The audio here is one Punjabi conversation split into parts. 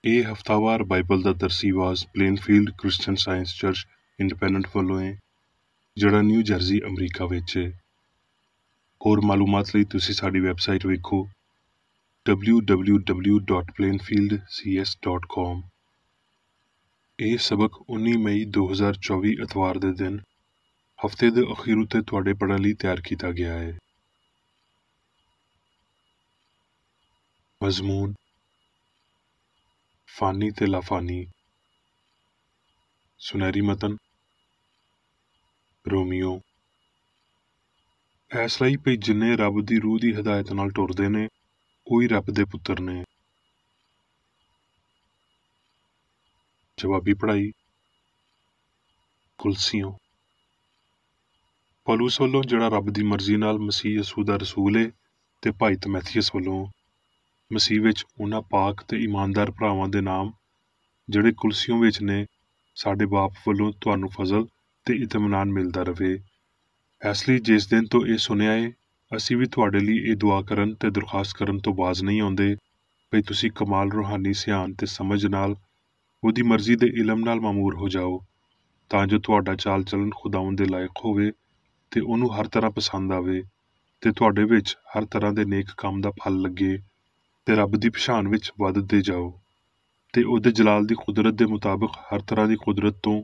ਇਹ ਹਫ਼ਤਾਵਾਰ ਬਾਈਬਲ ਦਾ ਦਰਸੀ ਆਵਾਜ਼ ਪਲੇਨਫੀਲਡ ਕ੍ਰਿਸਚੀਅਨ ਸਾਇੰਸ ਚਰਚ ਇੰਡੀਪੈਂਡੈਂਟ ਵੱਲੋਂ ਹੈ, ਜਿਹੜਾ ਨਿਊ ਜਰਸੀ ਅਮਰੀਕਾ ਵਿੱਚ ਹੈ। ਹੋਰ ਮਾਲੂਮਾਤ ਲਈ ਤੁਸੀਂ ਸਾਡੀ ਵੈਬਸਾਈਟ ਵੇਖੋ www.plainfieldcs.com। ਇਹ ਸਬਕ 19 ਮਈ 2024 ਐਤਵਾਰ ਦੇ ਦਿਨ ਹਫ਼ਤੇ ਦੇ ਅਖੀਰ ਉੱਤੇ ਤੁਹਾਡੇ ਪੜ੍ਹਨ ਲਈ ਤਿਆਰ ਕੀਤਾ ਗਿਆ ਹੈ। ਮਜ਼ਮੂਨ ਫਾਨੀ ਤੇ ਲਾਫਾਨੀ। ਸੁਨਹਿਰੀ ਮਤਨ ਰੋਮੀਓ। ਇਸ ਲਈ ਭਈ ਜਿੰਨੇ ਰੱਬ ਦੀ ਰੂਹ ਦੀ ਹਦਾਇਤ ਨਾਲ ਟੁਰਦੇ ਨੇ ਉਹੀ ਰੱਬ ਦੇ ਪੁੱਤਰ ਨੇ। ਜਵਾਬੀ ਪੜ੍ਹਾਈ ਕੁਲਸੀਓ। ਪੌਲੁਸ ਵੱਲੋਂ ਜਿਹੜਾ ਰੱਬ ਦੀ ਮਰਜ਼ੀ ਨਾਲ ਮਸੀਹ ਯਸੂ ਦਾ ਰਸੂਲ ਹੈ, ਤੇ ਭਾਈ ਤਮੈਥੀਅਸ ਵੱਲੋਂ ਮਸੀਹ ਵਿੱਚ ਉਹਨਾਂ ਪਾਕ ਤੇ ਇਮਾਨਦਾਰ ਭਰਾਵਾਂ ਦੇ ਨਾਮ ਜਿਹੜੇ ਕੁਲਸੀਓਂ ਵਿੱਚ ਨੇ, ਸਾਡੇ ਬਾਪ ਵੱਲੋਂ ਤੁਹਾਨੂੰ ਫਜ਼ਲ ਤੇ ਇਤਮਾਨਾਨ ਮਿਲਦਾ ਰਵੇ। ਇਸ ਲਈ ਜਿਸ ਦਿਨ ਤੋਂ ਇਹ ਸੁਣਿਆ ਏ, ਅਸੀਂ ਵੀ ਤੁਹਾਡੇ ਲਈ ਇਹ ਦੁਆ ਕਰਨ ਤੇ ਦਰਖਾਸਤ ਕਰਨ ਤੋਂ ਬਾਜ਼ ਨਹੀਂ ਆਉਂਦੇ ਭਈ ਤੁਸੀਂ ਕਮਾਲ ਰੂਹਾਨੀ ਸਿਆਣ ਤੇ ਸਮਝ ਨਾਲ ਉਹਦੀ ਮਰਜ਼ੀ ਦੇ ਇਲਮ ਨਾਲ ਮਾਮੂਰ ਹੋ ਜਾਓ, ਤਾਂ ਜੋ ਤੁਹਾਡਾ ਚਾਲ ਚਲਨ ਖੁਦਾਵੰਦ ਦੇ ਲਾਇਕ ਹੋਵੇ ਤੇ ਉਹਨੂੰ ਹਰ ਤਰ੍ਹਾਂ ਪਸੰਦ ਆਵੇ, ਤੇ ਤੁਹਾਡੇ ਵਿੱਚ ਹਰ ਤਰ੍ਹਾਂ ਦੇ ਨੇਕ ਕੰਮ ਦਾ ਫਲ ਲੱਗੇ ਤੇ ਰੱਬ ਦੀ ਪਛਾਣ ਵਿੱਚ ਵੱਧਦੇ ਜਾਓ, ਤੇ ਉਹਦੇ ਜਲਾਲ ਦੀ ਕੁਦਰਤ ਦੇ ਮੁਤਾਬਕ ਹਰ ਤਰ੍ਹਾਂ ਦੀ ਕੁਦਰਤ ਤੋਂ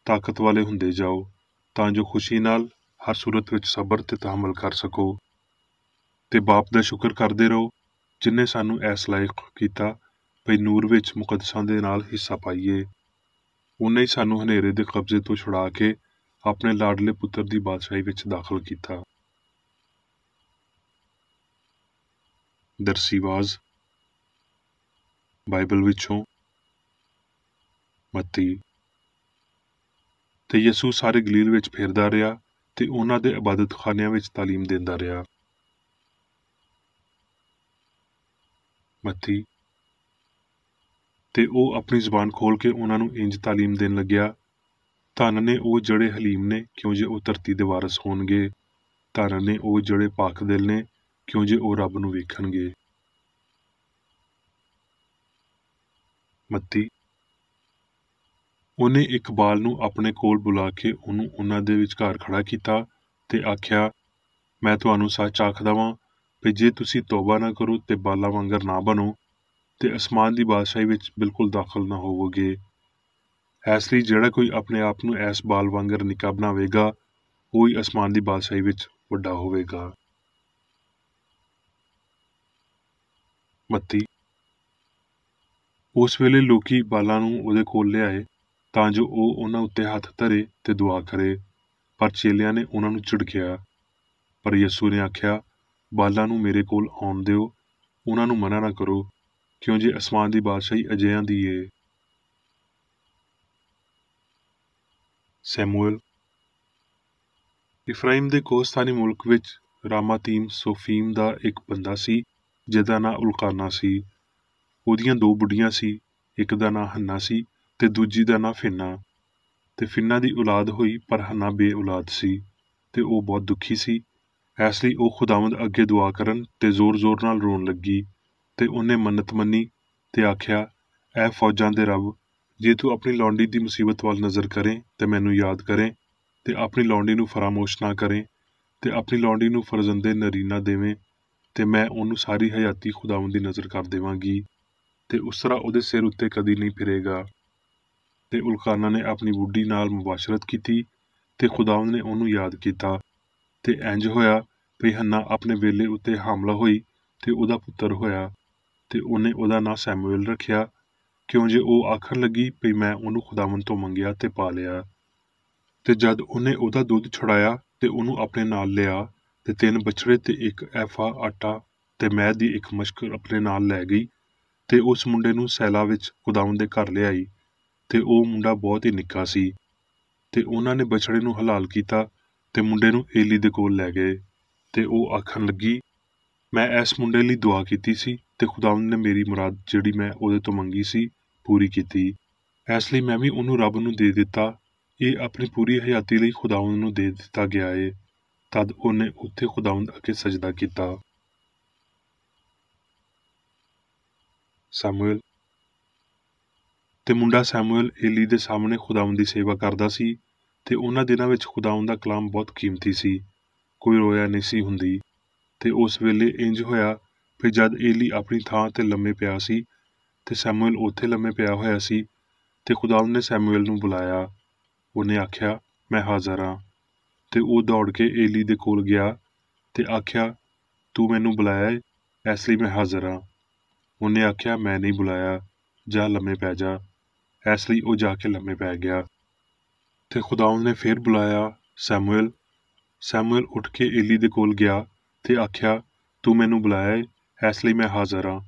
ਤਾਕਤ ਵਾਲੇ ਹੁੰਦੇ ਜਾਓ, ਤਾਂ ਜੋ ਖੁਸ਼ੀ ਨਾਲ ਹਰ ਸੂਰਤ ਵਿੱਚ ਸਬਰ ਤੇ ਤਹਮਲ ਕਰ ਸਕੋ, ਤੇ ਬਾਪ ਦਾ ਸ਼ੁਕਰ ਕਰਦੇ ਰਹੋ ਜਿਨ੍ਹੇ ਸਾਨੂੰ ਇਸ ਲਾਇਕ ਕੀਤਾ ਭਈ ਨੂਰ ਵਿੱਚ ਮੁਕੱਦਸਾਂ ਦੇ ਨਾਲ ਹਿੱਸਾ ਪਾਈਏ। ਉਹਨੇ ਹੀ ਸਾਨੂੰ ਹਨੇਰੇ ਦੇ ਕਬਜ਼ੇ ਤੋਂ ਛੁਡਾ ਕੇ ਆਪਣੇ ਲਾਡਲੇ ਪੁੱਤਰ ਦੀ ਬਾਦਸ਼ਾਹੀ ਵਿੱਚ ਦਾਖਲ ਕੀਤਾ। ਦਰਸੀਵਾਜ਼ ਬਾਈਬਲ ਵਿੱਚੋਂ ਮੱਤੀ। ਤੇ ਯਸੂ ਸਾਰੇ ਗਲੀਲ ਵਿੱਚ ਫਿਰਦਾ ਰਿਹਾ ਤੇ ਉਹਨਾਂ ਦੇ ਇਬਾਦਤਖਾਨਿਆਂ ਵਿੱਚ ਤਾਲੀਮ ਦਿੰਦਾ ਰਿਹਾ। ਮੱਤੀ। ਤੇ ਉਹ ਆਪਣੀ ਜ਼ੁਬਾਨ ਖੋਲ ਕੇ ਉਹਨਾਂ ਨੂੰ ਇੰਜ ਤਾਲੀਮ ਦੇਣ ਲੱਗਿਆ, ਧੰਨ ਨੇ ਉਹ ਜਿਹੜੇ ਹਲੀਮ ਨੇ, ਕਿਉਂ ਜੇ ਉਹ ਧਰਤੀ ਦੇ ਵਾਰਸ ਹੋਣਗੇ। ਧੰਨ ਨੇ ਉਹ ਜਿਹੜੇ ਪਾਕ ਦਿਲ ਨੇ, ਕਿਉਂ ਜੇ ਉਹ ਰੱਬ ਨੂੰ ਵੇਖਣਗੇ। ਮੱਤੀ। ਉਹਨੇ ਇੱਕ ਬਾਲ ਨੂੰ ਆਪਣੇ ਕੋਲ ਬੁਲਾ ਕੇ ਉਹਨੂੰ ਉਹਨਾਂ ਦੇ ਵਿਚਕਾਰ ਖੜਾ ਕੀਤਾ ਤੇ ਆਖਿਆ, ਮੈਂ ਤੁਹਾਨੂੰ ਸੱਚ ਆਖਦਾ ਵਾਂ ਵੀ ਜੇ ਤੁਸੀਂ ਤੌਬਾ ਨਾ ਕਰੋ ਤੇ ਬਾਲਾਂ ਵਾਂਗਰ ਨਾ ਬਣੋ, ਤੇ ਅਸਮਾਨ ਦੀ ਬਾਦਸ਼ਾਹੀ ਵਿੱਚ ਬਿਲਕੁਲ ਦਾਖਲ ਨਾ ਹੋਵੋਗੇ। ਇਸ ਲਈ ਜਿਹੜਾ ਕੋਈ ਆਪਣੇ ਆਪ ਨੂੰ ਇਸ ਬਾਲ ਵਾਂਗਰ ਨਿੱਕਾ ਬਣਾਵੇਗਾ, ਉਹੀ ਅਸਮਾਨ ਦੀ ਬਾਦਸ਼ਾਹੀ ਵਿੱਚ ਵੱਡਾ ਹੋਵੇਗਾ। ਮੱਤੀ। ਉਸ ਵੇਲੇ ਲੋਕੀ ਬਾਲਾਂ ਨੂੰ ਉਹਦੇ ਕੋਲ ਲਿਆਏ ਤਾਂ ਜੋ ਉਹ ਉਹਨਾਂ ਉੱਤੇ ਹੱਥ ਧਰੇ ਤੇ ਦੁਆ ਕਰੇ, ਪਰ ਚੇਲਿਆਂ ਨੇ ਉਹਨਾਂ ਨੂੰ ਝਿੜਕਿਆ। ਪਰ ਯਸੂ ਨੇ ਆਖਿਆ, ਬਾਲਾਂ ਨੂੰ ਮੇਰੇ ਕੋਲ ਆਉਣ ਦਿਓ, ਉਹਨਾਂ ਨੂੰ ਮਨਾ ਨਾ ਕਰੋ, ਕਿਉਂ ਜੇ ਅਸਮਾਨ ਦੀ ਬਾਦਸ਼ਾਹੀ ਅਜਿਹਿਆਂ ਦੀ ਏ। ਸੈਮੂਅਲ। ਇਫਰਾਈਮ ਦੇ ਕੋਸਤਾਨੀ ਮੁਲਕ ਵਿੱਚ ਰਾਮਾਤੀਮ ਸੋਫੀਮ ਦਾ ਇੱਕ ਬੰਦਾ ਸੀ ਜਿਹਦਾ ਨਾਂ ਉਲਕਾਨਾ ਸੀ। ਉਹਦੀਆਂ ਦੋ ਬੁੱਢੀਆਂ ਸੀ, ਇੱਕ ਦਾ ਨਾਂ ਹੰਨਾ ਸੀ ਤੇ ਦੂਜੀ ਦਾ ਨਾਂ ਫਿੰਨਾ। ਤੇ ਫਿੰਨਾ ਦੀ ਔਲਾਦ ਹੋਈ, ਪਰ ਹੰਨਾ ਬੇ ਔਲਾਦ ਸੀ ਤੇ ਉਹ ਬਹੁਤ ਦੁਖੀ ਸੀ। ਇਸ ਲਈ ਉਹ ਖੁਦਾਵੰਦ ਅੱਗੇ ਦੁਆ ਕਰਨ ਤੇ ਜ਼ੋਰ-ਜ਼ੋਰ ਨਾਲ ਰੋਣ ਲੱਗੀ, ਤੇ ਉਹਨੇ ਮੰਨਤ ਮੰਨੀ ਤੇ ਆਖਿਆ, ਐ ਫੌਜਾਂ ਦੇ ਰੱਬ, ਜੇ ਤੂੰ ਆਪਣੀ ਲੌਂਡੀ ਦੀ ਮੁਸੀਬਤ ਵੱਲ ਨਜ਼ਰ ਕਰੇ ਤੇ ਮੈਨੂੰ ਯਾਦ ਕਰੇ, ਤੇ ਆਪਣੀ ਲੌਂਡੀ ਨੂੰ ਫਰਾਮੋਸ਼ ਨਾ ਕਰੇ, ਤੇ ਆਪਣੀ ਲੌਂਡੀ ਨੂੰ ਫਰਜ਼ੰਦੇ ਨਰੀਨਾ ਦੇਵੇਂ, ਤੇ ਮੈਂ ਉਹਨੂੰ ਸਾਰੀ ਹਯਾਤੀ ਖੁਦਾਵੰਦ ਦੀ ਨਜ਼ਰ ਕਰ ਦੇਵਾਂਗੀ, ਤੇ ਉਸ ਤਰ੍ਹਾਂ ਉਹਦੇ ਸਿਰ ਉੱਤੇ ਕਦੀ ਨਹੀਂ ਫਿਰੇਗਾ। ਤੇ ਉਲਕਾਨਾ ਨੇ ਆਪਣੀ ਬੁੱਢੀ ਨਾਲ ਮੁਬਾਸ਼ਰਤ ਕੀਤੀ ਤੇ ਖੁਦਾਵੰਦ ਨੇ ਉਹਨੂੰ ਯਾਦ ਕੀਤਾ, ਤੇ ਇੰਜ ਹੋਇਆ ਵੀ ਹੰਨਾ ਆਪਣੇ ਵੇਲੇ ਉੱਤੇ ਹਾਮਲਾ ਹੋਈ ਤੇ ਉਹਦਾ ਪੁੱਤਰ ਹੋਇਆ, ਤੇ ਉਹਨੇ ਉਹਦਾ ਨਾਂ ਸੈਮੂਅਲ ਰੱਖਿਆ, ਕਿਉਂ ਜੇ ਉਹ ਆਖਣ ਲੱਗੀ ਵੀ ਮੈਂ ਉਹਨੂੰ ਖੁਦਾਵੰਦ ਤੋਂ ਮੰਗਿਆ ਤੇ ਪਾ ਲਿਆ। ਤੇ ਜਦ ਉਹਨੇ ਉਹਦਾ ਦੁੱਧ ਛੁਡਾਇਆ ਤੇ ਉਹਨੂੰ ਆਪਣੇ ਨਾਲ ਲਿਆ, ਤੇ 3 ਬਛੜੇ ਤੇ 1 ਐਫਾ ਆਟਾ ਤੇ ਮੈਦ ਦੀ ਇੱਕ ਮਸ਼ਕ ਆਪਣੇ ਨਾਲ ਲੈ ਗਈ, ਤੇ ਉਸ ਮੁੰਡੇ ਨੂੰ ਸੈਲਾ ਵਿੱਚ ਖੁਦਾਵੰਦ ਦੇ ਘਰ ਲਿਆਈ। ਤੇ ਉਹ ਮੁੰਡਾ ਬਹੁਤ ਹੀ ਨਿੱਕਾ ਸੀ, ਤੇ ਉਹਨਾਂ ਨੇ ਬਛੜੇ ਨੂੰ ਹਲਾਲ ਕੀਤਾ ਤੇ ਮੁੰਡੇ ਨੂੰ ਏਲੀ ਦੇ ਕੋਲ ਲੈ ਗਏ। ਤੇ ਉਹ ਆਖਣ ਲੱਗੀ, ਮੈਂ ਇਸ ਮੁੰਡੇ ਲਈ ਦੁਆ ਕੀਤੀ ਸੀ ਤੇ ਖੁਦਾਵੰਦ ਨੇ ਮੇਰੀ ਮੁਰਾਦ ਜਿਹੜੀ ਮੈਂ ਉਹਦੇ ਤੋਂ ਮੰਗੀ ਸੀ ਪੂਰੀ ਕੀਤੀ। ਇਸ ਲਈ ਮੈਂ ਵੀ ਉਹਨੂੰ ਰੱਬ ਨੂੰ ਦੇ ਦਿੱਤਾ। ਇਹ ਆਪਣੀ ਪੂਰੀ ਹਯਾਤੀ ਲਈ ਖੁਦਾਵੰਦ ਨੂੰ ਦੇ ਦਿੱਤਾ ਗਿਆ ਏ। ਤਦ ਉਹਨੇ ਉੱਥੇ ਖੁਦਾਵੰਦ ਅੱਗੇ ਸਜਦਾ ਕੀਤਾ। ਸਾਮੂਏਲ। ਤੇ ਮੁੰਡਾ ਸੈਮੂਅਲ ਏਲੀ ਦੇ ਸਾਹਮਣੇ ਖੁਦਾਵੰਦ ਦੀ ਸੇਵਾ ਕਰਦਾ ਸੀ ਤੇ ਉਹਨਾਂ ਦਿਨਾਂ ਵਿੱਚ ਖੁਦਾਵੰਦ ਦਾ ਕਲਾਮ ਬਹੁਤ ਕੀਮਤੀ ਸੀ। ਕੋਈ ਰੋਇਆ ਨਹੀਂ ਸੀ ਹੁੰਦੀ। ਤੇ ਉਸ ਵੇਲੇ ਇੰਜ ਹੋਇਆ ਵੀ ਜਦ ਏਲੀ ਆਪਣੀ ਥਾਂ ਤੇ ਲੰਮੇ ਪਿਆ ਸੀ ਤੇ ਸੈਮੂਅਲ ਉੱਥੇ ਲੰਮੇ ਪਿਆ ਹੋਇਆ ਸੀ ਤੇ ਖੁਦਾਵੰਦ ਨੇ ਸੈਮੂਅਲ ਨੂੰ ਬੁਲਾਇਆ। ਉਹਨੇ ਆਖਿਆ, ਮੈਂ ਹਾਜ਼ਰ ਹਾਂ। ਤੇ ਉਹ ਦੌੜ ਕੇ ਏਲੀ ਦੇ ਕੋਲ ਗਿਆ ਤੇ ਆਖਿਆ, ਤੂੰ ਮੈਨੂੰ ਬੁਲਾਇਆ ਏ, ਇਸ ਲਈ ਮੈਂ ਹਾਜ਼ਰ ਹਾਂ। ਉਹਨੇ ਆਖਿਆ, ਮੈਂ ਨਹੀਂ ਬੁਲਾਇਆ, ਜਾ ਲੰਮੇ ਪੈ ਜਾ। ਇਸ ਲਈ ਉਹ ਜਾ ਕੇ ਲੰਮੇ ਪੈ ਗਿਆ। ਤੇ ਖੁਦਾਵੰਦ ਨੇ ਫਿਰ ਬੁਲਾਇਆ, ਸੈਮੂਅਲ। ਸੈਮੂਅਲ ਉੱਠ ਕੇ ਏਲੀ ਦੇ ਕੋਲ ਗਿਆ ਤੇ ਆਖਿਆ, ਤੂੰ ਮੈਨੂੰ ਬੁਲਾਇਆ ਏ, ਇਸ ਲਈ ਮੈਂ ਹਾਜ਼ਰ ਹਾਂ।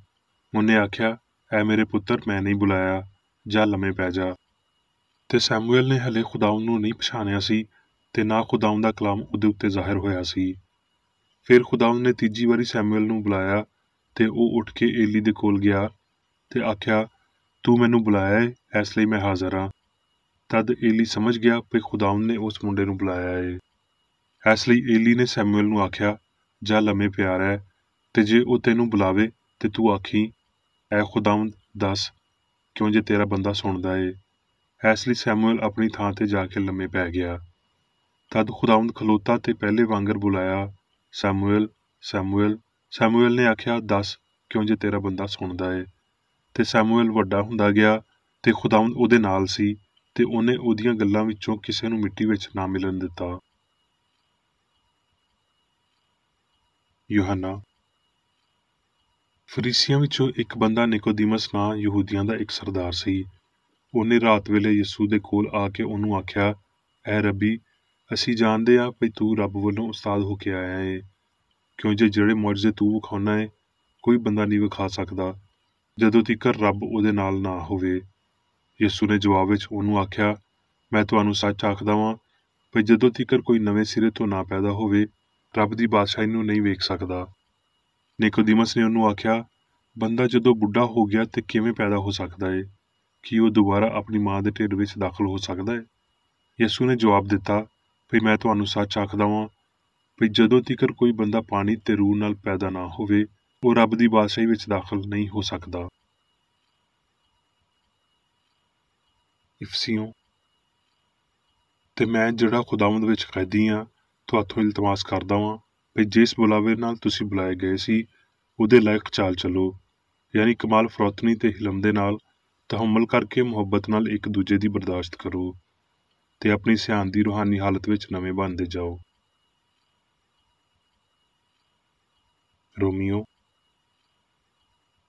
ਉਹਨੇ ਆਖਿਆ, ਐ ਮੇਰੇ ਪੁੱਤਰ, ਮੈਂ ਨਹੀਂ ਬੁਲਾਇਆ, ਜਾ ਲੰਮੇ ਪੈ ਜਾ। ਤੇ ਸੈਮੂਅਲ ਨੇ ਹਲੇ ਖੁਦਾਵੰਦ ਨੂੰ ਨਹੀਂ ਪਛਾਣਿਆ ਸੀ ਤੇ ਨਾ ਖੁਦਾਵੰਦ ਦਾ ਕਲਾਮ ਉਹਦੇ ਉੱਤੇ ਜ਼ਾਹਿਰ ਹੋਇਆ ਸੀ। ਫਿਰ ਖੁਦਾਵੰਦ ਨੇ ਤੀਜੀ ਵਾਰੀ ਸੈਮੂਅਲ ਨੂੰ ਬੁਲਾਇਆ ਤੇ ਉਹ ਉੱਠ ਕੇ ਏਲੀ ਦੇ ਕੋਲ ਗਿਆ ਤੇ ਆਖਿਆ, ਤੂੰ ਮੈਨੂੰ ਬੁਲਾਇਆ ਏ, ਇਸ ਲਈ ਮੈਂ ਹਾਜ਼ਰ ਹਾਂ। ਤਦ ਏਲੀ ਸਮਝ ਗਿਆ ਕਿ ਖੁਦਾਵੰਦ ਨੇ ਉਸ ਮੁੰਡੇ ਨੂੰ ਬੁਲਾਇਆ ਏ। ਇਸ ਲਈ ਏਲੀ ਨੇ ਸੈਮੂਅਲ ਨੂੰ ਆਖਿਆ, ਜਾ ਲੰਮੇ ਪਿਆ ਰਹਿ, ਤੇ ਜੇ ਉਹ ਤੈਨੂੰ ਬੁਲਾਵੇ ਤੇ ਤੂੰ ਆਖੀ, ਐ ਖੁਦਾਵੰਦ ਦੱਸ, ਕਿਉਂ ਜੇ ਤੇਰਾ ਬੰਦਾ ਸੁਣਦਾ ਏ। ਇਸ ਲਈ ਸੈਮੂਅਲ ਆਪਣੀ ਥਾਂ ਤੇ ਜਾ ਕੇ ਲੰਮੇ ਪੈ ਗਿਆ। ਤਦ ਖੁਦਾਵੰਦ ਖਲੋਤਾ ਤੇ ਪਹਿਲੇ ਵਾਂਗਰ ਬੁਲਾਇਆ, ਸੈਮੂਅਲ, ਸੈਮੂਅਲ। ਸੈਮੂਅਲ ਨੇ ਆਖਿਆ, ਦੱਸ, ਕਿਉਂ ਜੇ ਤੇਰਾ ਬੰਦਾ ਸੁਣਦਾ ਏ। ਤੇ ਸੈਮੂਅਲ ਵੱਡਾ ਹੁੰਦਾ ਗਿਆ ਤੇ ਖੁਦਾਵੰਦ ਉਹਦੇ ਨਾਲ ਸੀ ਤੇ ਉਹਨੇ ਉਹਦੀਆਂ ਗੱਲਾਂ ਵਿੱਚੋਂ ਕਿਸੇ ਨੂੰ ਮਿੱਟੀ ਵਿੱਚ ਨਾ ਮਿਲਣ ਦਿੱਤਾ। ਯੂਹੰਨਾ। ਫਰੀਸੀਆਂ ਵਿੱਚੋਂ ਇੱਕ ਬੰਦਾ ਨਿਕੋਦੀਮਸ ਨਾਂ ਯਹੂਦੀਆਂ ਦਾ ਇੱਕ ਸਰਦਾਰ ਸੀ। ਉਹਨੇ ਰਾਤ ਵੇਲੇ ਯਿਸੂ ਦੇ ਕੋਲ ਆ ਕੇ ਉਹਨੂੰ ਆਖਿਆ, ਐ ਰੱਬੀ, ਅਸੀਂ ਜਾਣਦੇ ਹਾਂ ਕਿ ਤੂੰ ਰੱਬ ਵੱਲੋਂ ਉਸਤਾਦ ਹੋ ਕੇ ਆਇਆ ਏ, ਕਿਉਂ ਜੇ ਜਿਹੜੇ ਮੁਅਜਜ਼ੇ ਤੂੰ ਵਿਖਾਉਣਾ ਏ ਕੋਈ ਬੰਦਾ ਨਹੀਂ ਵਿਖਾ ਸਕਦਾ ਜਦੋਂ ਤੀਕਰ ਰੱਬ ਉਹਦੇ ਨਾਲ ਨਾ ਹੋਵੇ। ਯਿਸੂ ਨੇ ਜਵਾਬ ਵਿੱਚ ਉਹਨੂੰ ਆਖਿਆ, ਮੈਂ ਤੁਹਾਨੂੰ ਸੱਚ ਆਖਦਾ ਵਾਂ ਕਿ ਜਦੋਂ ਤੀਕਰ ਕੋਈ ਨਵੇਂ ਸਿਰੇ ਤੋਂ ਨਾ ਪੈਦਾ ਹੋਵੇ ਰੱਬ ਦੀ ਬਾਦਸ਼ਾਹੀ ਨੂੰ ਨਹੀਂ ਵੇਖ ਸਕਦਾ। ਨਿਕੋਦੀਮਸ ਨੇ ਉਹਨੂੰ ਆਖਿਆ, ਬੰਦਾ ਜਦੋਂ ਬੁੱਢਾ ਹੋ ਗਿਆ ਤੇ ਕਿਵੇਂ ਪੈਦਾ ਹੋ ਸਕਦਾ ਏ? ਕੀ ਉਹ ਦੁਬਾਰਾ ਆਪਣੀ ਮਾਂ ਦੇ ਢਿੱਡ ਵਿੱਚ ਦਾਖਲ ਹੋ ਸਕਦਾ ਏ? ਯਿਸੂ ਨੇ ਜਵਾਬ ਦਿੱਤਾ, ਵੀ ਮੈਂ ਤੁਹਾਨੂੰ ਸੱਚ ਆਖਦਾ ਵਾਂ ਵੀ ਜਦੋਂ ਤੀਕਰ ਕੋਈ ਬੰਦਾ ਪਾਣੀ ਤੇ ਰੂਹ ਨਾਲ ਪੈਦਾ ਨਾ ਹੋਵੇ ਉਹ ਰੱਬ ਦੀ ਬਾਦਸ਼ਾਹੀ ਵਿੱਚ ਦਾਖਲ ਨਹੀਂ ਹੋ ਸਕਦਾ। ਇਫਸੀਓਂ। ਤੇ ਮੈਂ ਜਿਹੜਾ ਖੁਦਾਵੰਦ ਵਿੱਚ ਕੈਦੀ ਹਾਂ ਤੁਹਾਥੋਂ ਇਲਤਮਾਸ ਕਰਦਾ ਵਾਂ ਵੀ ਜਿਸ ਬੁਲਾਵੇ ਨਾਲ ਤੁਸੀਂ ਬੁਲਾਏ ਗਏ ਸੀ ਉਹਦੇ ਲਾਇਕ ਚਾਲ ਚੱਲੋ, ਯਾਨੀ ਕਮਾਲ ਫਰੋਤਨੀ ਤੇ ਹਿਲਮ ਦੇ ਨਾਲ ਤਹਮਲ ਕਰਕੇ ਮੁਹੱਬਤ ਨਾਲ ਇੱਕ ਦੂਜੇ ਦੀ ਬਰਦਾਸ਼ਤ ਕਰੋ ਤੇ ਆਪਣੀ ਸਿਆਣ ਦੀ ਰੂਹਾਨੀ ਹਾਲਤ ਵਿੱਚ ਨਵੇਂ ਬਣਦੇ ਜਾਓ। ਰੋਮੀਓ।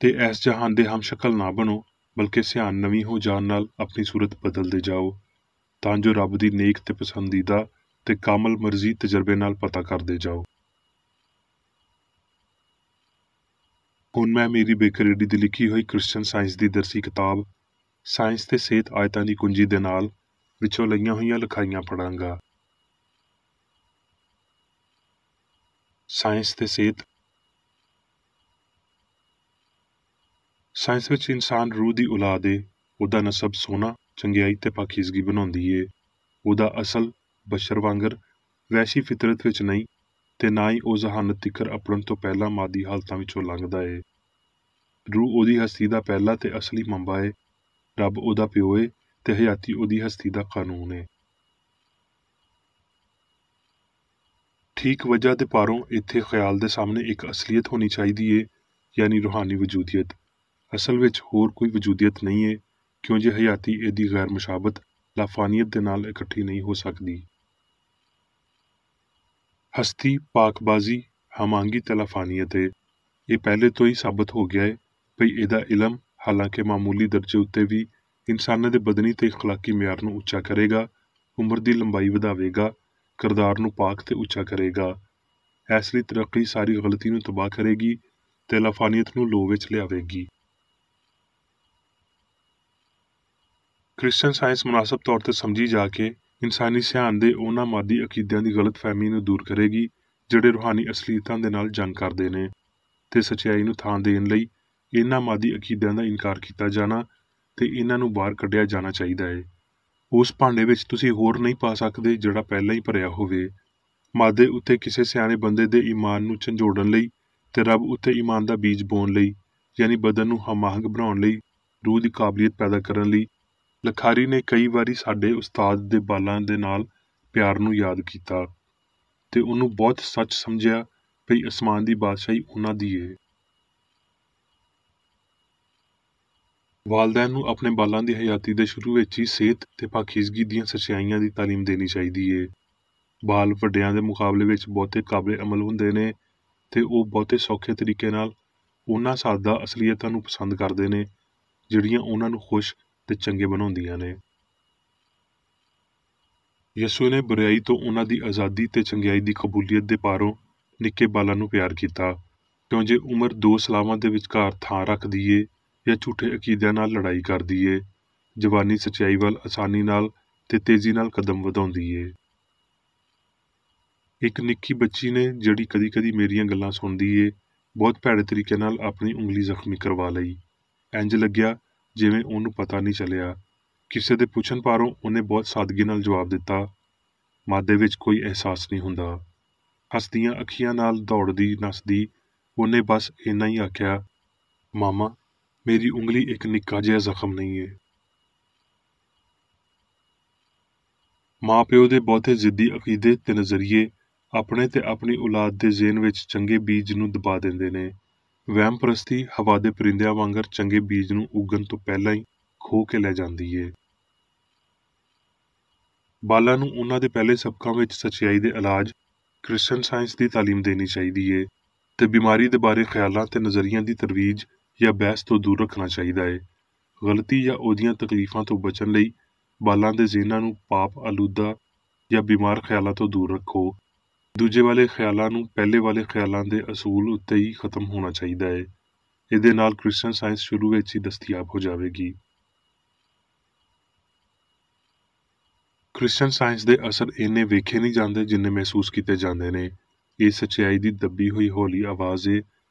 ਤੇ ਇਸ ਜਹਾਨ ਦੇ ਹਮਸ਼ਕਲ ਨਾ ਬਣੋ, ਬਲਕਿ ਸਿਆਣ ਨਵੀਂ ਹੋ ਜਾਣ ਨਾਲ ਆਪਣੀ ਸੂਰਤ ਬਦਲਦੇ ਜਾਓ ਤਾਂ ਜੋ ਰੱਬ ਦੀ ਨੇਕ ਤੇ ਪਸੰਦੀਦਾ ਤੇ ਕਾਮਲ ਮਰਜ਼ੀ ਤਜਰਬੇ ਨਾਲ ਪਤਾ ਕਰਦੇ ਜਾਓ। ਹੁਣ ਮੈਂ ਮੇਰੀ ਬੇਕਰੇਡੀ ਦੀ ਲਿਖੀ ਹੋਈ ਕ੍ਰਿਸਚਨ ਸਾਇੰਸ ਦੀ ਦਰਸੀ ਕਿਤਾਬ ਸਾਇੰਸ ਤੇ ਸਿਹਤ ਆਇਤਾਂ ਦੀ ਕੁੰਜੀ ਦੇ ਨਾਲ ਵਿੱਚੋਂ ਲਈਆਂ ਹੋਈਆਂ ਲਿਖਾਈਆਂ ਪੜਾਂਗਾ। ਸਾਇੰਸ ਤੇ ਸਿਹਤ। ਸਾਇੰਸ ਵਿੱਚ ਇਨਸਾਨ ਰੂਹ ਦੀ ਔਲਾਦ ਏ। ਉਹਦਾ ਨਸਬ ਸੋਨਾ, ਚੰਗਿਆਈ ਤੇ ਪਾਕੀਜ਼ਗੀ ਬਣਾਉਂਦੀ ਏ। ਉਹਦਾ ਅਸਲ ਬਸ਼ਰ ਵਾਂਗਰ ਵੈਸ਼ੀ ਫਿਤਰਤ ਵਿੱਚ ਨਹੀਂ ਤੇ ਨਾ ਹੀ ਉਹ ਜ਼ਹਾਨਤ ਤਿਕਰ ਅਪੜਨ ਤੋਂ ਪਹਿਲਾਂ ਮਾਦੀ ਹਾਲਤਾਂ ਵਿੱਚੋਂ ਲੰਘਦਾ ਏ। ਰੂਹ ਉਹਦੀ ਹਸਤੀ ਦਾ ਪਹਿਲਾ ਤੇ ਅਸਲੀ ਮੰਬਾ ਏ। ਰੱਬ ਉਹਦਾ ਪਿਓ ਏ ਤੇ ਹਯਾਤੀ ਉਹਦੀ ਹਸਤੀ ਦਾ ਕਾਨੂੰਨ ਏ। ਠੀਕ ਵਜ੍ਹਾ ਦੇ ਪਾਰੋਂ ਇੱਥੇ ਖਿਆਲ ਦੇ ਸਾਹਮਣੇ ਇੱਕ ਅਸਲੀਅਤ ਹੋਣੀ ਚਾਹੀਦੀ ਏ, ਯਾਨੀ ਰੂਹਾਨੀ ਵਜੂਦੀਅਤ। ਅਸਲ ਵਿੱਚ ਹੋਰ ਕੋਈ ਵਜੂਦੀਅਤ ਨਹੀਂ ਏ, ਕਿਉਂ ਜੇ ਹਯਾਤੀ ਇਹਦੀ ਗੈਰ ਮੁਸ਼ਾਬਤ ਲਾਫਾਨੀਅਤ ਦੇ ਨਾਲ ਇਕੱਠੀ ਨਹੀਂ ਹੋ ਸਕਦੀ। ਹਸਤੀ, ਪਾਕਬਾਜ਼ੀ, ਹਮਾਂਗੀ ਤੇ ਲਾਫਾਨੀਅਤ ਏ। ਇਹ ਪਹਿਲੇ ਤੋਂ ਹੀ ਸਾਬਤ ਹੋ ਗਿਆ ਏ ਭਈ ਇਹਦਾ ਇਲਮ ਹਾਲਾਂਕਿ ਮਾਮੂਲੀ ਦਰਜੇ ਉੱਤੇ ਵੀ ਇਨਸਾਨਾਂ ਦੇ ਬਦਨੀ ਤੇ ਅਖਲਾਕੀ ਮਿਆਰ ਨੂੰ ਉੱਚਾ ਕਰੇਗਾ, ਉਮਰ ਦੀ ਲੰਬਾਈ ਵਧਾਵੇਗਾ, ਕਿਰਦਾਰ ਨੂੰ ਪਾਕ ਤੇ ਉੱਚਾ ਕਰੇਗਾ। ਇਸ ਲਈ ਤਰੱਕੀ ਸਾਰੀ ਗਲਤੀ ਨੂੰ ਤਬਾਹ ਕਰੇਗੀ ਤੇ ਲਾਫਾਨੀਅਤ ਨੂੰ ਲੋਹ ਵਿੱਚ ਲਿਆਵੇਗੀ। ਕ੍ਰਿਸਚਨ ਸਾਇੰਸ ਮੁਨਾਸਬ ਤੌਰ ਤੇ ਸਮਝੀ ਜਾ ਕੇ ਇਨਸਾਨੀ ਸਿਆਣ ਦੇ ਉਹਨਾਂ ਮਾਦੀ ਅਕੀਦਿਆਂ ਦੀ ਗਲਤਫਹਿਮੀ ਨੂੰ ਦੂਰ ਕਰੇਗੀ ਜਿਹੜੇ ਰੂਹਾਨੀ ਅਸਲੀਅਤਾਂ ਦੇ ਨਾਲ ਜੰਗ ਕਰਦੇ ਨੇ, ਤੇ ਸੱਚਾਈ ਨੂੰ ਥਾਂ ਦੇਣ ਲਈ ਇਹਨਾਂ ਮਾਦੀ ਅਕੀਦਿਆਂ ਦਾ ਇਨਕਾਰ ਕੀਤਾ ਜਾਣਾ ਤੇ ਇਹਨਾਂ ਨੂੰ ਬਾਹਰ ਕੱਢਿਆ ਜਾਣਾ ਚਾਹੀਦਾ ਏ। ਉਸ ਭਾਂਡੇ ਵਿੱਚ ਤੁਸੀਂ ਹੋਰ ਨਹੀਂ ਪਾ ਸਕਦੇ ਜਿਹੜਾ ਪਹਿਲਾਂ ਹੀ ਭਰਿਆ ਹੋਵੇ। ਮਾਦੇ ਉੱਤੇ ਕਿਸੇ ਸਿਆਣੇ ਬੰਦੇ ਦੇ ਈਮਾਨ ਨੂੰ ਝੰਜੋੜਨ ਲਈ ਤੇ ਰੱਬ ਉੱਤੇ ਈਮਾਨ ਦਾ ਬੀਜ ਬੋਣ ਲਈ, ਯਾਨੀ ਬਦਨ ਨੂੰ ਹਮਾਹੰਗ ਬਣਾਉਣ ਲਈ, ਰੂਹ ਦੀ ਕਾਬਲੀਅਤ ਪੈਦਾ ਕਰਨ ਲਈ ਲਖਾਰੀ ਨੇ ਕਈ ਵਾਰੀ ਸਾਡੇ ਉਸਤਾਦ ਦੇ ਬਾਲਾਂ ਦੇ ਨਾਲ ਪਿਆਰ ਨੂੰ ਯਾਦ ਕੀਤਾ ਤੇ ਉਹਨੂੰ ਬਹੁਤ ਸੱਚ ਸਮਝਿਆ ਭਈ ਅਸਮਾਨ ਦੀ ਬਾਦਸ਼ਾਹੀ ਉਹਨਾਂ ਦੀ ਏ। ਵਾਲਦੈਨ ਨੂੰ ਆਪਣੇ ਬਾਲਾਂ ਦੀ ਹਯਾਤੀ ਦੇ ਸ਼ੁਰੂ ਵਿੱਚ ਹੀ ਸਿਹਤ ਤੇ ਪਾਕੀਜ਼ਗੀ ਦੀਆਂ ਸੱਚਾਈਆਂ ਦੀ ਤਾਲੀਮ ਦੇਣੀ ਚਾਹੀਦੀ ਏ। ਬਾਲ ਵੱਡਿਆਂ ਦੇ ਮੁਕਾਬਲੇ ਵਿੱਚ ਬਹੁਤੇ ਕਾਬਲੇ ਅਮਲ ਹੁੰਦੇ ਨੇ ਤੇ ਉਹ ਬਹੁਤੇ ਸੌਖੇ ਤਰੀਕੇ ਨਾਲ ਉਹਨਾਂ ਸਾਦਾ ਅਸਲੀਅਤਾਂ ਨੂੰ ਪਸੰਦ ਕਰਦੇ ਨੇ ਜਿਹੜੀਆਂ ਉਹਨਾਂ ਨੂੰ ਖੁਸ਼ ਤੇ ਚੰਗੇ ਬਣਾਉਂਦੀਆਂ ਨੇ। ਯਿਸੂ ਨੇ ਬੁਰਾਈ ਤੋਂ ਉਹਨਾਂ ਦੀ ਆਜ਼ਾਦੀ ਤੇ ਚੰਗਿਆਈ ਦੀ ਕਬੂਲੀਅਤ ਦੇ ਪਾਰੋਂ ਨਿੱਕੇ ਬਾਲਾਂ ਨੂੰ ਪਿਆਰ ਕੀਤਾ, ਕਿਉਂ ਜੇ ਉਮਰ ਦੋ ਸਲਾਵਾਂ ਦੇ ਵਿਚਕਾਰ ਥਾਂ ਰੱਖਦੀ ਏ ਜਾਂ ਝੂਠੇ ਅਕੀਦਿਆਂ ਨਾਲ ਲੜਾਈ ਕਰਦੀ ਏ, ਜਵਾਨੀ ਸੱਚਾਈ ਵੱਲ ਆਸਾਨੀ ਨਾਲ ਤੇ ਤੇਜ਼ੀ ਨਾਲ ਕਦਮ ਵਧਾਉਂਦੀ ਏ। ਇੱਕ ਨਿੱਕੀ ਬੱਚੀ ਨੇ ਜਿਹੜੀ ਕਦੀ-ਕਦੀ ਮੇਰੀਆਂ ਗੱਲਾਂ ਸੁਣਦੀ ਏ, ਬਹੁਤ ਭੈੜੇ ਤਰੀਕੇ ਨਾਲ ਆਪਣੀ ਉਂਗਲੀ ਜ਼ਖਮੀ ਕਰਵਾ ਲਈ। ਇੰਜ ਲੱਗਿਆ ਜਿਵੇਂ ਉਹਨੂੰ ਪਤਾ ਨਹੀਂ ਚੱਲਿਆ। ਕਿਸੇ ਦੇ ਪੁੱਛਣ ਪਾਰੋਂ ਉਹਨੇ ਬਹੁਤ ਸਾਦਗੀ ਨਾਲ ਜਵਾਬ ਦਿੱਤਾ, ਮਾਦੇ ਵਿੱਚ ਕੋਈ ਅਹਿਸਾਸ ਨਹੀਂ ਹੁੰਦਾ। ਹੱਸਦੀਆਂ ਅੱਖੀਆਂ ਨਾਲ ਦੌੜਦੀ ਨੱਸਦੀ ਉਹਨੇ ਬਸ ਇੰਨਾ ਹੀ ਆਖਿਆ, ਮਾਮਾ ਮੇਰੀ ਉਂਗਲੀ ਇੱਕ ਨਿੱਕਾ ਜਿਹਾ ਜ਼ਖਮ ਨਹੀਂ ਏ। ਮਾਂ ਪਿਓ ਦੇ ਬਹੁਤੇ ਜ਼ਿੱਦੀ ਅਕੀਦੇ ਤੇ ਨਜ਼ਰੀਏ ਆਪਣੇ ਤੇ ਆਪਣੀ ਔਲਾਦ ਦੇ ਜ਼ੇਨ ਵਿੱਚ ਚੰਗੇ ਬੀਜ ਨੂੰ ਦਬਾ ਦਿੰਦੇ ਨੇ। ਵਹਿਮ ਪ੍ਰਸਤੀ ਹਵਾ ਦੇ ਪਰਿੰਦਿਆਂ ਵਾਂਗਰ ਚੰਗੇ ਬੀਜ ਨੂੰ ਉੱਗਣ ਤੋਂ ਪਹਿਲਾਂ ਹੀ ਖੋਹ ਕੇ ਲੈ ਜਾਂਦੀ ਏ। ਬਾਲਾਂ ਨੂੰ ਉਹਨਾਂ ਦੇ ਪਹਿਲੇ ਸਬਕਾਂ ਵਿੱਚ ਸੱਚਾਈ ਦੇ ਇਲਾਜ ਕ੍ਰਿਸਚਨ ਸਾਇੰਸ ਦੀ ਤਾਲੀਮ ਦੇਣੀ ਚਾਹੀਦੀ ਏ ਤੇ ਬਿਮਾਰੀ ਦੇ ਬਾਰੇ ਖਿਆਲਾਂ ਤੇ ਨਜ਼ਰੀਆਂ ਦੀ ਤਰਵੀਜ ਜਾਂ ਬਹਿਸ ਤੋਂ ਦੂਰ ਰੱਖਣਾ ਚਾਹੀਦਾ ਏ। ਗਲਤੀ ਜਾਂ ਉਹਦੀਆਂ ਤਕਲੀਫਾਂ ਤੋਂ ਬਚਣ ਲਈ ਬਾਲਾਂ ਦੇ ਜ਼ੇਨਾਂ ਨੂੰ ਪਾਪ ਆਲੂਦਾ ਜਾਂ ਬਿਮਾਰ ਖਿਆਲਾਂ ਤੋਂ ਦੂਰ ਰੱਖੋ। ਦੂਜੇ ਵਾਲੇ ਖਿਆਲਾਂ ਨੂੰ ਪਹਿਲੇ ਵਾਲੇ ਖਿਆਲਾਂ ਦੇ ਅਸੂਲ ਉੱਤੇ ਹੀ ਖਤਮ ਹੋਣਾ ਚਾਹੀਦਾ ਏ। ਇਹਦੇ ਨਾਲ ਕ੍ਰਿਸਚਨ ਸਾਇੰਸ ਸ਼ੁਰੂ ਵਿੱਚ ਹੀ ਦਸਤਿਆਬ ਹੋ ਜਾਵੇਗੀ। ਕ੍ਰਿਸਚਨ ਸਾਇੰਸ ਦੇ ਅਸਰ ਇੰਨੇ ਵੇਖੇ ਨਹੀਂ ਜਾਂਦੇ ਜਿੰਨੇ ਮਹਿਸੂਸ ਕੀਤੇ ਜਾਂਦੇ ਨੇ। ਇਹ ਸੱਚਾਈ ਦੀ ਦੱਬੀ ਹੋਈ ਹੌਲੀ ਆਵਾਜ਼ ਏ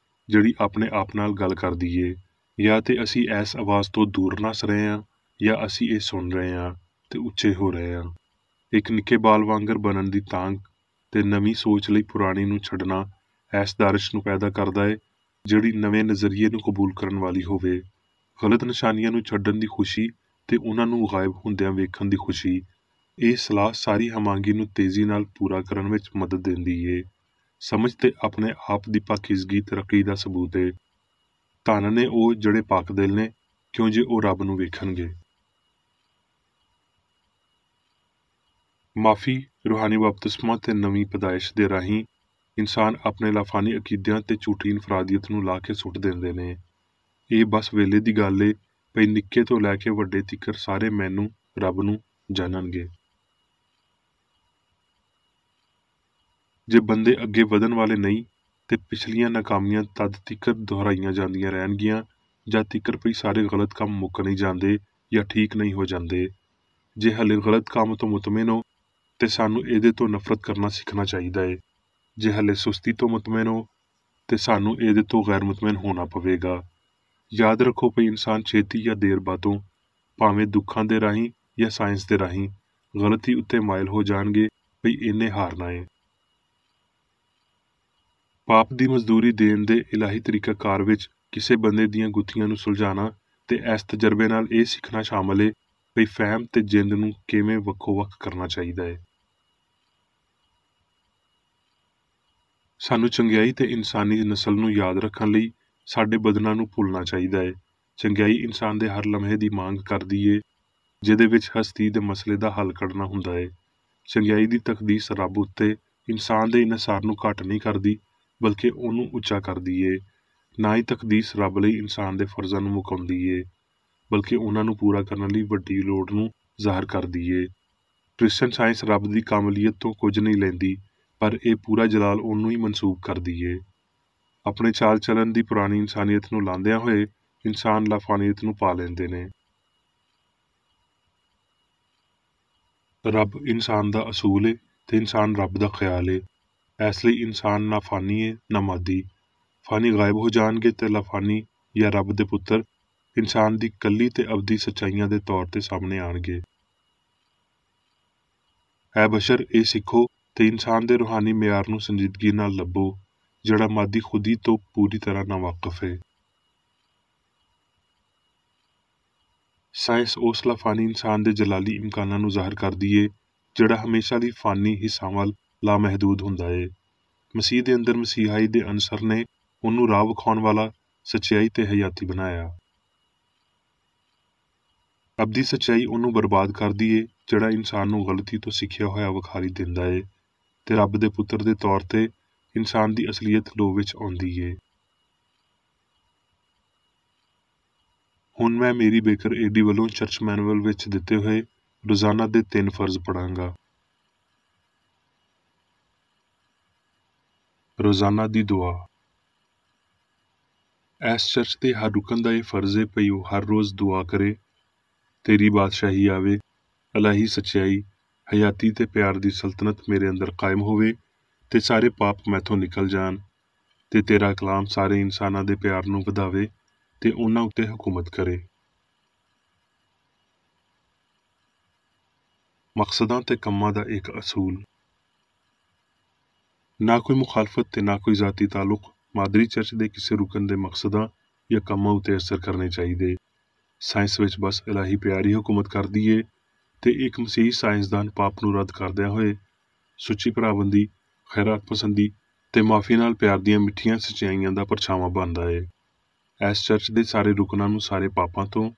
ਜਿਹੜੀ ਆਪਣੇ ਆਪ ਨਾਲ ਗੱਲ ਕਰਦੀ ਏ। ਜਾਂ ਤੇ ਅਸੀਂ ਇਸ ਆਵਾਜ਼ ਤੋਂ ਦੂਰ ਨੱਸ ਰਹੇ ਹਾਂ ਜਾਂ ਅਸੀਂ ਇਹ ਸੁਣ ਰਹੇ ਹਾਂ ਤੇ ਉੱਚੇ ਹੋ ਰਹੇ ਹਾਂ। ਇੱਕ ਨਿੱਕੇ ਬਾਲ ਵਾਂਗਰ ਬਣਨ ਦੀ ਤਾਂਘ ਤੇ ਨਵੀਂ ਸੋਚ ਲਈ ਪੁਰਾਣੀ ਨੂੰ ਛੱਡਣਾ ਇਸ ਦਾਰਿਸ਼ ਨੂੰ ਪੈਦਾ ਕਰਦਾ ਏ ਜਿਹੜੀ ਨਵੇਂ ਨਜ਼ਰੀਏ ਨੂੰ ਕਬੂਲ ਕਰਨ ਵਾਲੀ ਹੋਵੇ। ਗਲਤ ਨਿਸ਼ਾਨੀਆਂ ਨੂੰ ਛੱਡਣ ਦੀ ਖੁਸ਼ੀ ਤੇ ਉਹਨਾਂ ਨੂੰ ਗਾਇਬ ਹੁੰਦਿਆਂ ਵੇਖਣ ਦੀ ਖੁਸ਼ੀ। ਇਹ ਸਲਾਹ ਸਾਰੀ ਹਮਾਂਗੀ ਨੂੰ ਤੇਜ਼ੀ ਨਾਲ ਪੂਰਾ ਕਰਨ ਵਿੱਚ ਮਦਦ ਦਿੰਦੀ ਏ। ਸਮਝ ਤੇ ਆਪਣੇ ਆਪ ਦੀ ਪਾਕੀਜ਼ਗੀ ਤਰੱਕੀ ਦਾ ਸਬੂਤ ਏ। ਧਨ ਨੇ ਉਹ ਜਿਹੜੇ ਪਾਕ ਦਿਲ ਨੇ, ਕਿਉਂ ਜੇ ਉਹ ਰੱਬ ਨੂੰ ਵੇਖਣਗੇ। ਮਾਫੀ, ਰੂਹਾਨੀ ਬਪਤਿਸਮਾ ਤੇ ਨਵੀਂ ਪੈਦਾਇਸ਼ ਦੇ ਰਾਹੀਂ ਇਨਸਾਨ ਆਪਣੇ ਲਾਫਾਨੀ ਅਕੀਦਿਆਂ ਤੇ ਝੂਠੀ ਇਨਫਰਾਦੀਅਤ ਨੂੰ ਲਾ ਕੇ ਸੁੱਟ ਦਿੰਦੇ ਨੇ। ਇਹ ਬਸ ਵੇਲੇ ਦੀ ਗੱਲ ਏ ਭਈ ਨਿੱਕੇ ਤੋਂ ਲੈ ਕੇ ਵੱਡੇ ਤੀਕਰ ਸਾਰੇ ਮੈਨੂੰ ਰੱਬ ਨੂੰ ਜਾਣਨਗੇ। ਜੇ ਬੰਦੇ ਅੱਗੇ ਵਧਣ ਵਾਲੇ ਨਹੀਂ ਤੇ ਪਿਛਲੀਆਂ ਨਾਕਾਮੀਆਂ ਤਦ ਤੀਕਰ ਦੁਹਰਾਈਆਂ ਜਾਂਦੀਆਂ ਰਹਿਣਗੀਆਂ ਜਦ ਤੀਕਰ ਭਈ ਸਾਰੇ ਗਲਤ ਕੰਮ ਮੁੱਕ ਨਹੀਂ ਜਾਂਦੇ ਜਾਂ ਠੀਕ ਨਹੀਂ ਹੋ ਜਾਂਦੇ। ਜੇ ਹਲੇ ਗਲਤ ਕੰਮ ਤੋਂ ਮੁਤਮਿਨ ਹੋ ਤੇ ਸਾਨੂੰ ਇਹਦੇ ਤੋਂ ਨਫ਼ਰਤ ਕਰਨਾ ਸਿੱਖਣਾ ਚਾਹੀਦਾ ਏ। ਜੇ ਹਲੇ ਸੁਸਤੀ ਤੋਂ ਮੁਤਮਿਨ ਹੋ ਤੇ ਸਾਨੂੰ ਇਹਦੇ ਤੋਂ ਗੈਰ ਮੁਤਮਿਨ ਹੋਣਾ ਪਵੇਗਾ। ਯਾਦ ਰੱਖੋ ਭਈ ਇਨਸਾਨ ਛੇਤੀ ਜਾਂ ਦੇਰ ਬਾਅਦੋਂ ਭਾਵੇਂ ਦੁੱਖਾਂ ਦੇ ਰਾਹੀਂ ਜਾਂ ਸਾਇੰਸ ਦੇ ਰਾਹੀਂ ਗਲਤੀ ਉੱਤੇ ਮਾਇਲ ਹੋ ਜਾਣਗੇ ਭਈ ਇਹਨੇ ਹਾਰਨਾ ਏ। ਪਾਪ ਦੀ ਮਜ਼ਦੂਰੀ ਦੇਣ ਦੇ ਇਲਾਹੀ ਤਰੀਕਾਕਾਰ ਵਿੱਚ ਕਿਸੇ ਬੰਦੇ ਦੀਆਂ ਗੁੱਥੀਆਂ ਨੂੰ ਸੁਲਝਾਉਣਾ ਤੇ ਇਸ ਤਜਰਬੇ ਨਾਲ ਇਹ ਸਿੱਖਣਾ ਸ਼ਾਮਲ ਏ ਭਈ ਫਹਿਮ ਤੇ ਜਿੰਦ ਨੂੰ ਕਿਵੇਂ ਵੱਖੋ-ਵੱਖ ਕਰਨਾ ਚਾਹੀਦਾ ਏ। ਸਾਨੂੰ ਚੰਗਿਆਈ ਤੇ ਇਨਸਾਨੀ ਨਸਲ ਨੂੰ ਯਾਦ ਰੱਖਣ ਲਈ ਸਾਡੇ ਬਦਨਾਂ ਨੂੰ ਭੁੱਲਣਾ ਚਾਹੀਦਾ ਏ। ਚੰਗਿਆਈ ਇਨਸਾਨ ਦੇ ਹਰ ਲਮਹੇ ਦੀ ਮੰਗ ਕਰਦੀ ਏ ਜਿਹਦੇ ਵਿੱਚ ਹਸਤੀ ਦੇ ਮਸਲੇ ਦਾ ਹੱਲ ਕੱਢਣਾ ਹੁੰਦਾ ਏ। ਚੰਗਿਆਈ ਦੀ ਤਕਦੀਸ ਰੱਬ ਉੱਤੇ ਇਨਸਾਨ ਦੇ ਇਨਸਾਰ ਨੂੰ ਘੱਟ ਨਹੀਂ ਕਰਦੀ ਬਲਕਿ ਉਹਨੂੰ ਉੱਚਾ ਕਰਦੀ ਏ। ਨਾ ਹੀ ਤਕਦੀਸ ਰੱਬ ਲਈ ਇਨਸਾਨ ਦੇ ਫਰਜ਼ਾਂ ਨੂੰ ਮੁਕਾਉਂਦੀ ਏ ਬਲਕਿ ਉਹਨਾਂ ਨੂੰ ਪੂਰਾ ਕਰਨ ਲਈ ਵੱਡੀ ਲੋੜ ਨੂੰ ਜ਼ਾਹਰ ਕਰਦੀ ਏ। ਕ੍ਰਿਸਚਨ ਸਾਇੰਸ ਰੱਬ ਦੀ ਕਾਮਲੀਅਤ ਤੋਂ ਕੁਝ ਨਹੀਂ ਲੈਂਦੀ ਪਰ ਇਹ ਪੂਰਾ ਜਲਾਲ ਉਹਨੂੰ ਹੀ ਮਨਸੂਬ ਕਰਦੀ ਏ। ਆਪਣੇ ਚਾਲ ਚਲਨ ਦੀ ਪੁਰਾਣੀ ਇਨਸਾਨੀਅਤ ਨੂੰ ਲਾਂਦਿਆਂ ਹੋਏ ਇਨਸਾਨ ਲਾਫਾਨੀਅਤ ਨੂੰ ਪਾ ਲੈਂਦੇ ਨੇ। ਰੱਬ ਇਨਸਾਨ ਦਾ ਅਸੂਲ ਏ ਤੇ ਇਨਸਾਨ ਰੱਬ ਦਾ ਖਿਆਲ ਏ। ਇਸ ਲਈ ਇਨਸਾਨ ਨਾ ਫਾਨੀ ਏ ਨਾ ਮਾਦੀ। ਫਾਨੀ ਗਾਇਬ ਹੋ ਜਾਣਗੇ ਤੇ ਲਾਫਾਨੀ ਜਾਂ ਰੱਬ ਦੇ ਪੁੱਤਰ ਇਨਸਾਨ ਦੀ ਕੱਲੀ ਤੇ ਅਬਦੀ ਸੱਚਾਈਆਂ ਦੇ ਤੌਰ ਤੇ ਸਾਹਮਣੇ ਆਣਗੇ। ਐ ਬਸ਼ਰ ਇਹ ਸਿੱਖੋ ਤੇ ਇਨਸਾਨ ਦੇ ਰੂਹਾਨੀ ਮਿਆਰ ਨੂੰ ਸੰਜੀਦਗੀ ਨਾਲ ਲੱਭੋ ਜਿਹੜਾ ਮਾਦੀ ਖੁਦੀ ਤੋਂ ਪੂਰੀ ਤਰ੍ਹਾਂ ਨਾਵਾਕਿਫ ਏ। ਸਾਇੰਸ ਉਸ ਲਾਫਾਨੀ ਇਨਸਾਨ ਦੇ ਜਲਾਲੀ ਇਮਕਾਨਾਂ ਨੂੰ ਜ਼ਾਹਰ ਕਰਦੀ ਏ ਜਿਹੜਾ ਹਮੇਸ਼ਾ ਲਈ ਫਾਨੀ ਹਿੱਸਾਂ ਵੱਲ ਲਾਮਹਿਦੂਦ ਹੁੰਦਾ ਏ। ਮਸੀਹ ਦੇ ਅੰਦਰ ਮਸੀਹਾਈ ਦੇ ਅਨਸਰ ਨੇ ਉਹਨੂੰ ਰਾਹ ਵਿਖਾਉਣ ਵਾਲਾ, ਸੱਚਾਈ ਤੇ ਹਯਾਤੀ ਬਣਾਇਆ। ਅਬਦੀ ਸੱਚਾਈ ਉਹਨੂੰ ਬਰਬਾਦ ਕਰਦੀ ਏ ਜਿਹੜਾ ਇਨਸਾਨ ਨੂੰ ਗਲਤੀ ਤੋਂ ਸਿੱਖਿਆ ਹੋਇਆ ਵਿਖਾਰੀ ਦਿੰਦਾ ਏ ਤੇ ਰੱਬ ਦੇ ਪੁੱਤਰ ਦੇ ਤੌਰ ਤੇ ਇਨਸਾਨ ਦੀ ਅਸਲੀਅਤ ਲੋਹ ਵਿੱਚ ਆਉਂਦੀ ਏ। ਹੁਣ ਮੈਂ ਮੇਰੀ ਬੇਕਰ ਏਡੀ ਵੱਲੋਂ ਚਰਚ ਮੈਨੂਅਲ ਵਿੱਚ ਦਿੱਤੇ ਹੋਏ ਰੋਜ਼ਾਨਾ ਦੇ 3 ਫਰਜ਼ ਪੜਾਂਗਾ। ਰੋਜ਼ਾਨਾ ਦੀ ਦੁਆ। ਇਸ ਚਰਚ ਦੇ ਹਰ ਰੁਕਨ ਦਾ ਇਹ ਫਰਜ਼ ਏ ਭਈ ਉਹ ਹਰ ਰੋਜ਼ ਦੁਆ ਕਰੇ, ਤੇਰੀ ਬਾਦਸ਼ਾਹੀ ਆਵੇ, ਇਲਾਹੀ ਸੱਚਾਈ, ਹਯਾਤੀ ਤੇ ਪਿਆਰ ਦੀ ਸਲਤਨਤ ਮੇਰੇ ਅੰਦਰ ਕਾਇਮ ਹੋਵੇ ਤੇ ਸਾਰੇ ਪਾਪ ਮੈਥੋਂ ਨਿਕਲ ਜਾਣ ਤੇ ਤੇਰਾ ਕਲਾਮ ਸਾਰੇ ਇਨਸਾਨਾਂ ਦੇ ਪਿਆਰ ਨੂੰ ਵਧਾਵੇ ਤੇ ਉਹਨਾਂ ਉੱਤੇ ਹਕੂਮਤ ਕਰੇ। ਮਕਸਦਾਂ ਤੇ ਕੰਮਾਂ ਦਾ ਇੱਕ ਅਸੂਲ। ਨਾ ਕੋਈ ਮੁਖਾਲਫਤ ਤੇ ਨਾ ਕੋਈ ਜ਼ਾਤੀ ਤਾਲੁਕ ਮਾਦਰੀ ਚਰਚ ਦੇ ਕਿਸੇ ਰੁਕਨ ਦੇ ਮਕਸਦਾਂ ਜਾਂ ਕੰਮਾਂ ਉੱਤੇ ਅਸਰ ਕਰਨੇ ਚਾਹੀਦੇ। ਸਾਇੰਸ ਵਿੱਚ ਬਸ ਇਲਾਹੀ ਪਿਆਰ ਹੀ ਹਕੂਮਤ ਕਰਦੀ ਏ ਤੇ ਇੱਕ ਮਸੀਹੀ ਸਾਇੰਸਦਾਨ ਪਾਪ ਨੂੰ ਰੱਦ ਕਰਦਿਆਂ ਹੋਏ ਸੁੱਚੀ ਭਰਾਬੰਦੀ, ਖੈਰਾਤ ਪਸੰਦੀ ਤੇ ਮਾਫੀ ਨਾਲ ਪਿਆਰ ਦੀਆਂ ਮਿੱਠੀਆਂ ਸੱਚਾਈਆਂ ਦਾ ਪਰਛਾਵਾਂ ਬਣਦਾ ਏ। ਇਸ ਚਰਚ ਦੇ ਸਾਰੇ ਰੁਕਨਾਂ ਨੂੰ ਸਾਰੇ ਪਾਪਾਂ ਤੋਂ,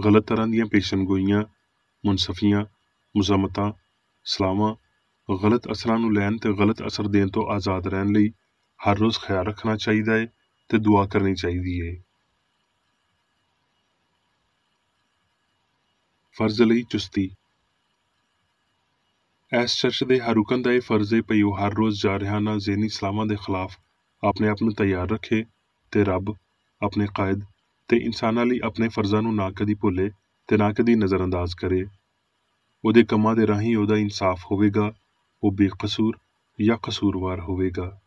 ਗਲਤ ਤਰ੍ਹਾਂ ਦੀਆਂ ਪੇਸ਼ਨਗੋਈਆਂ, ਮੁਨਸਫੀਆਂ, ਮੁਜ਼ਮਤਾਂ, ਸਲਾਹਾਂ, ਗਲਤ ਅਸਰਾਂ ਨੂੰ ਲੈਣ ਤੇ ਗਲਤ ਅਸਰ ਦੇਣ ਤੋਂ ਆਜ਼ਾਦ ਰਹਿਣ ਲਈ ਹਰ ਰੋਜ਼ ਖਿਆਲ ਰੱਖਣਾ ਚਾਹੀਦਾ ਏ ਤੇ ਦੁਆ ਕਰਨੀ ਚਾਹੀਦੀ ਏ। ਫਰਜ਼ ਲਈ ਚੁਸਤੀ। ਇਸ ਚਰਚ ਦੇ ਹਰ ਰੁਕਨ ਦਾ ਇਹ ਫਰਜ਼ ਏ ਭਈ ਉਹ ਹਰ ਰੋਜ਼ ਜਾਰਹਾਨਾ ਜ਼ਹਿਨੀ ਸਲਾਮਾਂ ਦੇ ਖਿਲਾਫ ਆਪਣੇ ਆਪ ਨੂੰ ਤਿਆਰ ਰੱਖੇ ਤੇ ਰੱਬ, ਆਪਣੇ ਕਾਇਦ ਤੇ ਇਨਸਾਨਾਂ ਲਈ ਆਪਣੇ ਫਰਜ਼ਾਂ ਨੂੰ ਨਾ ਕਦੀ ਭੁੱਲੇ ਤੇ ਨਾ ਕਦੀ ਨਜ਼ਰਅੰਦਾਜ਼ ਕਰੇ। ਉਹਦੇ ਕੰਮਾਂ ਦੇ ਰਾਹੀਂ ਉਹਦਾ ਇਨਸਾਫ ਹੋਵੇਗਾ, ਉਹ ਬੇਕਸੂਰ ਜਾਂ ਕਸੂਰਵਾਰ ਹੋਵੇਗਾ।